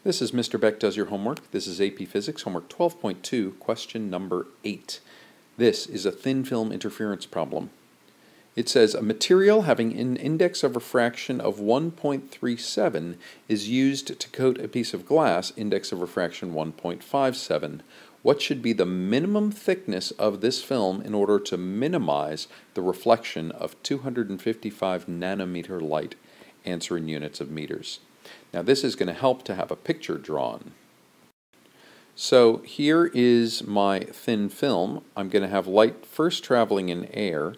This is Mr. Beck Does Your Homework. This is AP Physics, Homework 12.2, question number 8. This is a thin film interference problem. It says, a material having an index of refraction of 1.37 is used to coat a piece of glass, index of refraction 1.57. What should be the minimum thickness of this film in order to minimize the reflection of 255 nanometer light? Answer in units of meters. Now this is going to help to have a picture drawn. So here is my thin film. I'm going to have light first traveling in air.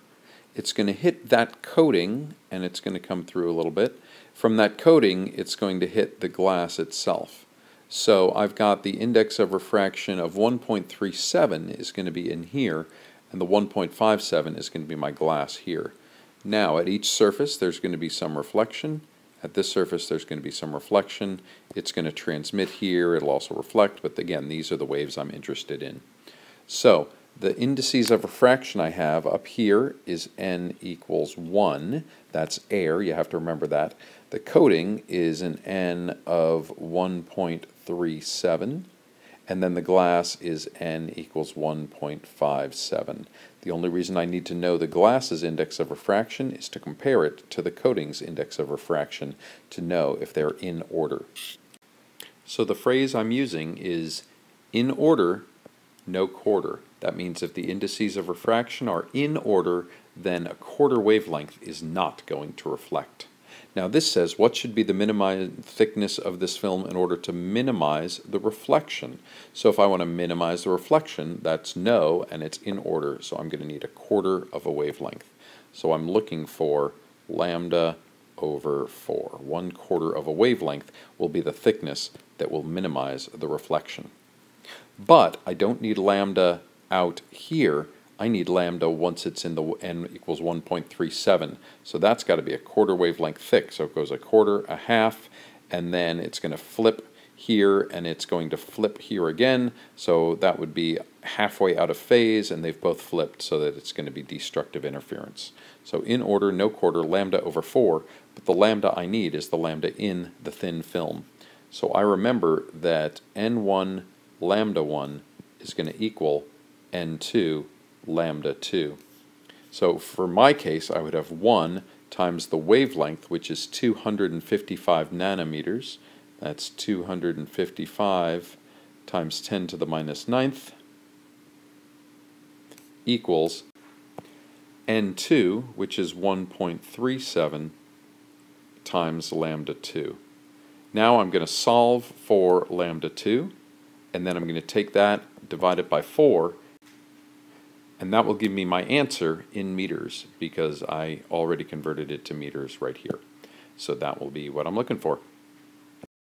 It's going to hit that coating and it's going to come through a little bit. From that coating it's going to hit the glass itself. So I've got the index of refraction of 1.37 is going to be in here, and the 1.57 is going to be my glass here. Now at each surface there's going to be some reflection. At this surface there's going to be some reflection. It's going to transmit here, it'll also reflect, but again these are the waves I'm interested in. So the indices of refraction I have up here is n equals 1. That's air, you have to remember that. The coating is an n of 1.37, and then the glass is n equals 1.57. The only reason I need to know the glass's index of refraction is to compare it to the coating's index of refraction to know if they're in order. So the phrase I'm using is in order, no quarter. That means if the indices of refraction are in order, then a quarter wavelength is not going to reflect. Now this says what should be the minimized thickness of this film in order to minimize the reflection. So if I want to minimize the reflection, that's no, and it's in order, so I'm going to need a quarter of a wavelength. So I'm looking for lambda over 4. 1/4 of a wavelength will be the thickness that will minimize the reflection. But I don't need lambda out here. I need lambda once it's in the n equals 1.37. So that's got to be a quarter wavelength thick. So it goes a quarter, a half, and then it's going to flip here, and it's going to flip here again. So that would be halfway out of phase, and they've both flipped so that it's going to be destructive interference. So in order, no quarter, lambda over 4, but the lambda I need is the lambda in the thin film. So I remember that n1 lambda 1 is going to equal n2 lambda 2. So for my case I would have 1 times the wavelength, which is 255 nanometers. That's 255 times 10 to the minus 9th equals n2, which is 1.37 times lambda 2. Now I'm going to solve for lambda 2, and then I'm going to take that, divide it by 4, and that will give me my answer in meters because I already converted it to meters right here. So that will be what I'm looking for.